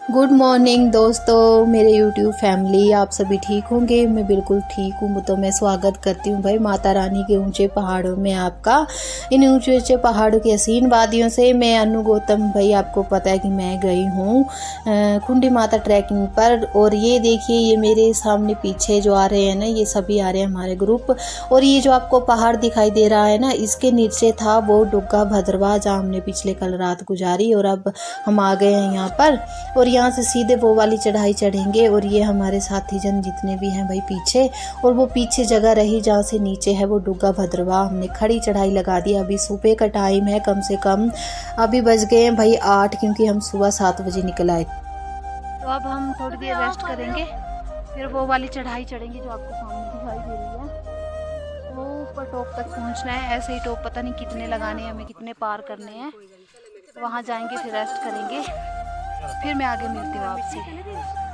Good morning दोस्तों, मेरे YouTube family, आप सभी ठीक होंगे। मैं बिल्कुल ठीक हूँ। तो मैं स्वागत करती हूँ भाई माता रानी के ऊंचे पहाड़ों में आपका। इन ऊंचे ऊंचे पहाड़ों की हसीन वादियों से मैं अनु गौतम भाई, आपको पता है कि मैं गई हूँ खुंडी माता ट्रैकिंग पर। और ये देखिए, ये मेरे सामने पीछे जो आ रहे हैं ना, ये सभी आ रहे हैं हमारे ग्रुप। और ये जो आपको पहाड़ दिखाई दे रहा है ना, इसके नीचे था वो डुग्गा भद्रवा, जहाँ हमने पिछले कल रात गुजारी। और अब हम आ गए हैं यहाँ पर, और यहाँ से सीधे वो वाली चढ़ाई चढ़ेंगे। और ये हमारे साथी जन जितने भी हैं भाई पीछे, और वो पीछे जगह रही जहाँ से नीचे है वो डुग्गा भद्रवा। हमने खड़ी चढ़ाई लगा दी। अभी सुबह का टाइम है, कम से कम अभी बज गए हैं भाई 8, क्योंकि हम सुबह 7 बजे निकल आए। तो अब हम थोड़ी देर रेस्ट करेंगे, फिर वो वाली चढ़ाई चढ़ेंगे जो आपको सामने दिखाई दे रही है। वो ऊपर टॉप तक पहुंचना है। ऐसे ही टॉप पता नहीं कितने लगाने हैं, हमें कितने पार करने हैं। वहाँ जाएंगे, फिर रेस्ट करेंगे, फिर मैं आगे मिलती हूँ आपसे।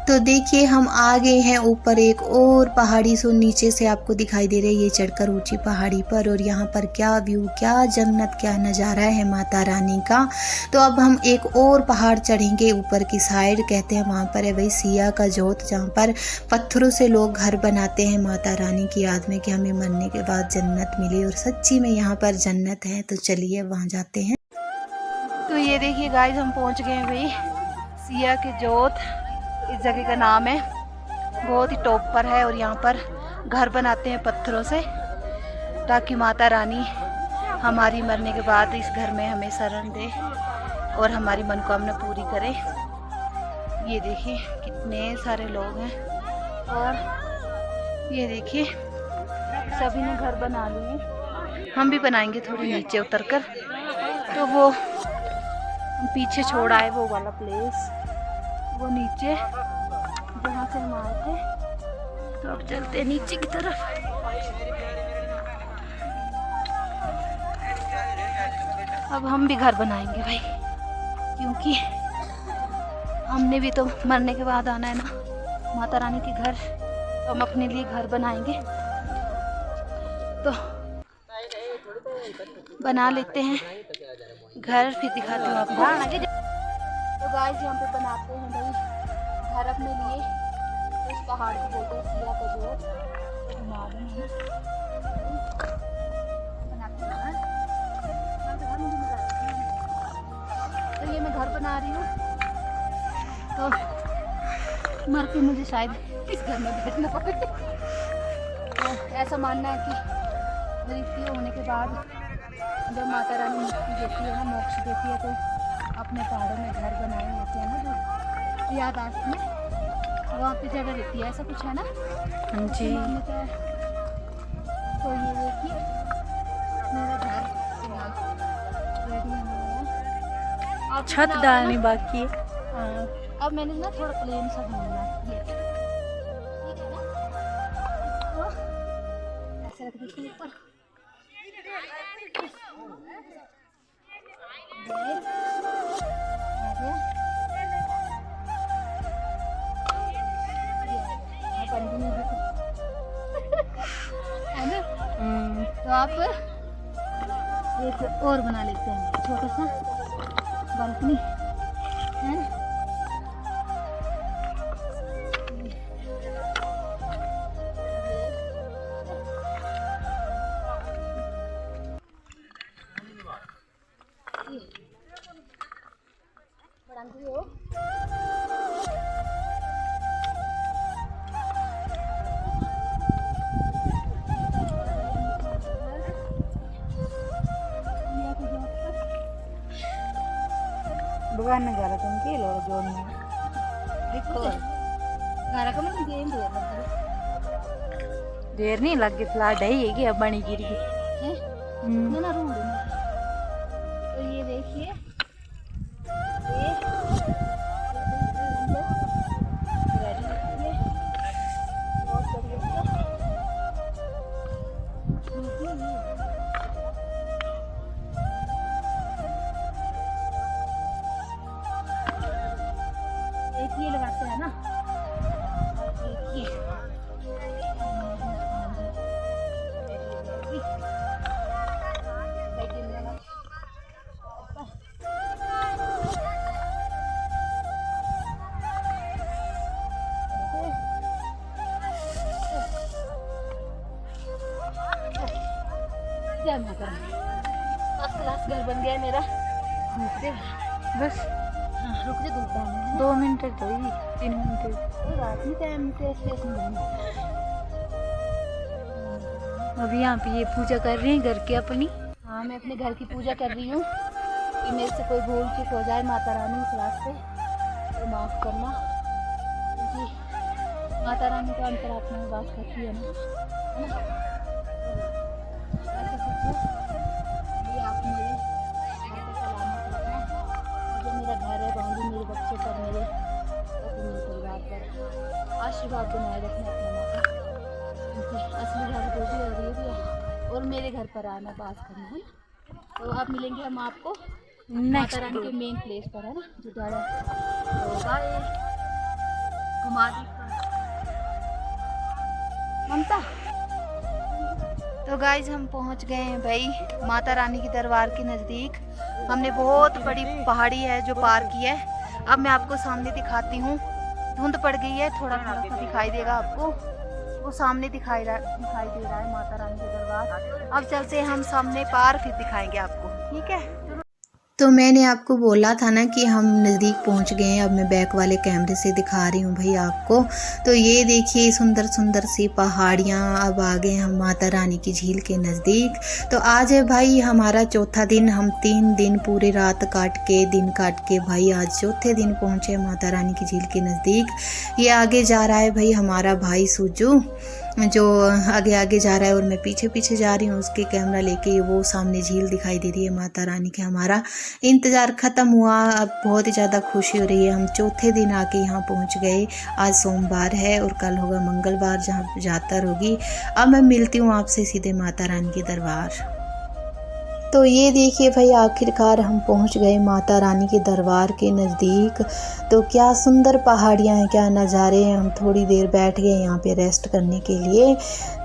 तो देखिए, हम आ गए हैं ऊपर एक और पहाड़ी सो नीचे से आपको दिखाई दे रही है, ये चढ़कर ऊंची पहाड़ी पर। और यहाँ पर क्या व्यू, क्या जन्नत, क्या नज़ारा है माता रानी का। तो अब हम एक और पहाड़ चढ़ेंगे ऊपर की साइड। कहते हैं वहाँ पर है भाई सिया का जोत, जहाँ पर पत्थरों से लोग घर बनाते हैं माता रानी की याद में, कि हमें मरने के बाद जन्नत मिले। और सच्ची में यहाँ पर जन्नत है। तो चलिए वहाँ जाते हैं। तो ये देखिए गाइस, हम पहुँच गए हैं भाई सिया की जोत, इस जगह का नाम है। बहुत ही टॉप पर है, और यहाँ पर घर बनाते हैं पत्थरों से, ताकि माता रानी हमारी मरने के बाद इस घर में हमें शरण दे और हमारी मनोकामना पूरी करे। ये देखिए कितने सारे लोग हैं, और ये देखिए सभी ने घर बना लिए। हम भी बनाएंगे थोड़ी नीचे उतरकर। तो वो हम पीछे छोड़ आए वो वाला प्लेस, वो नीचे जहाँ से हम आए थे। तो अब चलते हैं नीचे की तरफ। अब हम भी घर बनाएंगे भाई, क्योंकि हमने भी तो मरने के बाद आना है ना माता रानी के घर। तो हम अपने लिए घर बनाएंगे। तो बना लेते हैं घर, फिर दिखाती हूँ आपको। तो गाइस, यहाँ पे बनाते हैं भाई घर अपने लिए। तो इस पहाड़ को बोलते हैं सिया का जोत। तो ये मैं घर बना रही हूँ। तो मर के मुझे शायद इस घर में बैठना पड़े। तो ऐसा मानना है कि मृत्यु होने के बाद जब माता रानी मुक्ति देती है ना, मोक्ष देती है, तो अपने पहाड़ों में घर बनाए होते हैं ना, जो यादाश्त में वहाँ पे जगह रहती है। ऐसा कुछ है ना जी। तो ये देखिए मेरा घर रेडी है। अब छत डालनी बाकी है। हाँ, अब मैंने ना थोड़ा प्लेन सा ढूंढना ये, ठीक है ना। तो ऐसे रख देती हूँ ऊपर। है ना। तो आप एक और बना लेते हैं, छोटा सा बालकनी है ना। bukan negara tungki loh Joni. Betul. Gara ka man game deh. देर नहीं लगी फ्लड है ये कि अब बनी गिर गई है ना ना रूड में। तो ये देखिए एक ये लगाते हैं ना, एक ये जय माता रानी। फर्स्ट क्लास घर बन गया है मेरा। घूमते बस हाँ, रुक जा धूप है 2 मिनट तो ही 3 मिनट। रात में टाइम पे स्टेशन बनी। अभी यहाँ पे ये पूजा कर रहे हैं घर के अपनी। हाँ, मैं अपने घर की पूजा कर रही हूँ कि मेरे से कोई भूल चूक हो जाए माता रानी इस रास्ते तो माफ़ करना, क्योंकि माता रानी तो अंतरात्मा में वास करती है ना, है ना। ऐसा सोचो कि आप मेरे घर को सलामत रखना, जो मेरा घर है रहूँगी मेरे बच्चे पर, मेरे परिवार पर आशीर्वाद बनाए रखना अपने माता, क्योंकि असली घर जो भी हो रही है और मेरे घर पर आना बात करना है। तो अब मिलेंगे हम आपको माता रानी के मेन प्लेस पर, है ना, जो द्वारा तो बाय ममता। तो गाइज हम पहुंच गए हैं भाई माता रानी के दरबार के नज़दीक। हमने बहुत बड़ी पहाड़ी है जो पार की है। अब मैं आपको सामने दिखाती हूँ, धुंध पड़ गई है, थोड़ा थोड़ा सा दिखाई देगा आपको, वो सामने दिखाई दे रहा है माता रानी का दरबार। अब चलते हैं हम सामने पार, फिर दिखाएंगे आपको, ठीक है। तो मैंने आपको बोला था ना कि हम नज़दीक पहुंच गए हैं। अब मैं बैक वाले कैमरे से दिखा रही हूँ भाई आपको। तो ये देखिए सुंदर सुंदर सी पहाड़ियाँ। अब आ गए हम माता रानी की झील के नज़दीक। तो आज है भाई हमारा चौथा दिन। हम 3 दिन पूरे रात काट के दिन काट के भाई आज चौथे दिन पहुँचे माता रानी की झील के नज़दीक। ये आगे जा रहा है भाई हमारा भाई सूजू, जो आगे आगे जा रहा है और मैं पीछे पीछे जा रही हूँ उसके कैमरा लेके। वो सामने झील दिखाई दे रही है माता रानी के। हमारा इंतज़ार ख़त्म हुआ, अब बहुत ही ज़्यादा खुशी हो रही है। हम चौथे दिन आके यहाँ पहुँच गए। आज सोमवार है और कल होगा मंगलवार जहाँ जातर होगी। अब मैं मिलती हूँ आपसे सीधे माता रानी के दरबार। तो ये देखिए भाई आखिरकार हम पहुंच गए माता रानी के दरबार के नज़दीक। तो क्या सुंदर पहाड़ियाँ हैं, क्या नज़ारे हैं। हम थोड़ी देर बैठ गए यहाँ पे रेस्ट करने के लिए।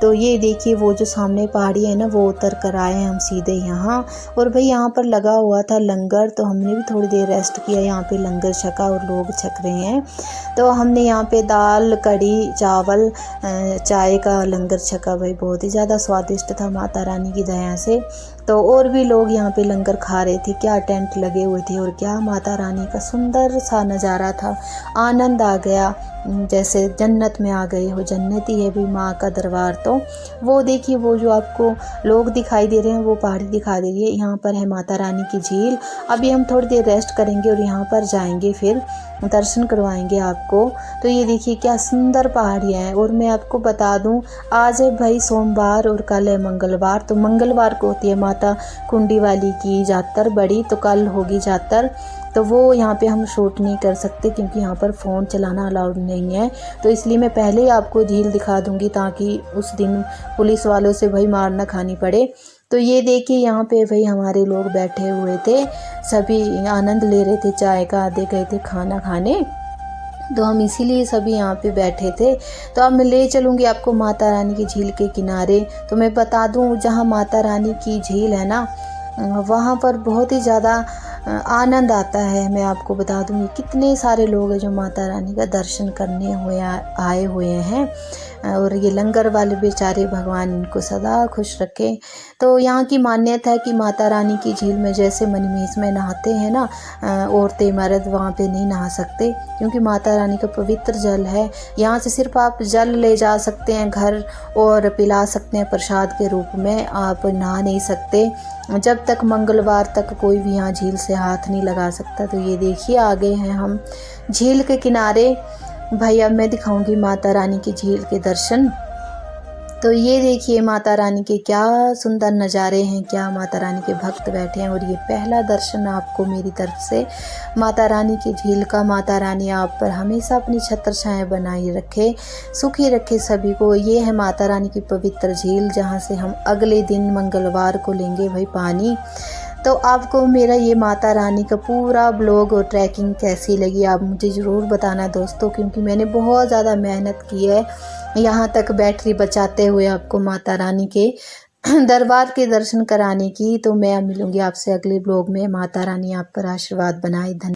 तो ये देखिए वो जो सामने पहाड़ी है ना, वो उतर कर आए हैं हम सीधे यहाँ। और भाई यहाँ पर लगा हुआ था लंगर, तो हमने भी थोड़ी देर रेस्ट किया, यहाँ पे लंगर छका और लोग छक रहे हैं। तो हमने यहाँ पे दाल कढ़ी चावल चाय का लंगर छका भाई, बहुत ही ज़्यादा स्वादिष्ट था माता रानी की दया से। तो और भी लोग यहाँ पे लंगर खा रहे थे, क्या टेंट लगे हुए थे और क्या माता रानी का सुंदर सा नज़ारा था। आनंद आ गया, जैसे जन्नत में आ गए हो। जन्नत ही है भी माँ का दरबार। तो वो देखिए वो जो आपको लोग दिखाई दे रहे हैं वो पहाड़ी दिखा दे रही है, यहाँ पर है माता रानी की झील। अभी हम थोड़ी देर रेस्ट करेंगे और यहाँ पर जाएंगे, फिर दर्शन करवाएंगे आपको। तो ये देखिए क्या सुंदर पहाड़ियाँ हैं। और मैं आपको बता दूं आज है भाई सोमवार और कल है मंगलवार। तो मंगलवार को होती है माता कुंडी वाली की जातर बड़ी, तो कल होगी जातर। तो वो यहाँ पे हम शूट नहीं कर सकते क्योंकि यहाँ पर फ़ोन चलाना अलाउड नहीं है। तो इसलिए मैं पहले ही आपको झील दिखा दूँगी ताकि उस दिन पुलिस वालों से भाई मार ना खानी पड़े। तो ये देखिए यहाँ पे भाई हमारे लोग बैठे हुए थे, सभी आनंद ले रहे थे चाय का, आधे गए थे खाना खाने। तो हम इसीलिए सभी यहाँ पे बैठे थे। तो अब मैं ले चलूँगी आपको माता रानी की झील के किनारे। तो मैं बता दूँ जहाँ माता रानी की झील है ना, वहाँ पर बहुत ही ज़्यादा आनंद आता है। मैं आपको बता दूँगी कितने सारे लोग हैं जो माता रानी का दर्शन करने आए हुए हैं। और ये लंगर वाले बेचारे भगवान इनको सदा खुश रखे। तो यहाँ की मान्यता है कि माता रानी की झील में जैसे मनीमेष में नहाते हैं ना औरतें मर्द, वहाँ पे नहीं नहा सकते क्योंकि माता रानी का पवित्र जल है। यहाँ से सिर्फ आप जल ले जा सकते हैं घर और पिला सकते हैं प्रसाद के रूप में, आप नहा नहीं सकते जब तक मंगलवार तक कोई भी यहाँ झील से हाथ नहीं लगा सकता। तो ये देखिए आ गए हैं हम झील के किनारे। भाई अब मैं दिखाऊंगी माता रानी की झील के दर्शन। तो ये देखिए माता रानी के क्या सुंदर नज़ारे हैं, क्या माता रानी के भक्त बैठे हैं। और ये पहला दर्शन आपको मेरी तरफ से माता रानी की झील का। माता रानी आप पर हमेशा अपनी छत्र छाया बनाए रखे, सुखी रखे सभी को। ये है माता रानी की पवित्र झील जहाँ से हम अगले दिन मंगलवार को लेंगे भाई पानी। तो आपको मेरा ये माता रानी का पूरा ब्लॉग और ट्रैकिंग कैसी लगी आप मुझे ज़रूर बताना दोस्तों, क्योंकि मैंने बहुत ज़्यादा मेहनत की है यहाँ तक बैटरी बचाते हुए आपको माता रानी के दरबार के दर्शन कराने की। तो मैं मिलूँगी आपसे अगले ब्लॉग में। माता रानी आप पर आशीर्वाद बनाए। धन्यवाद।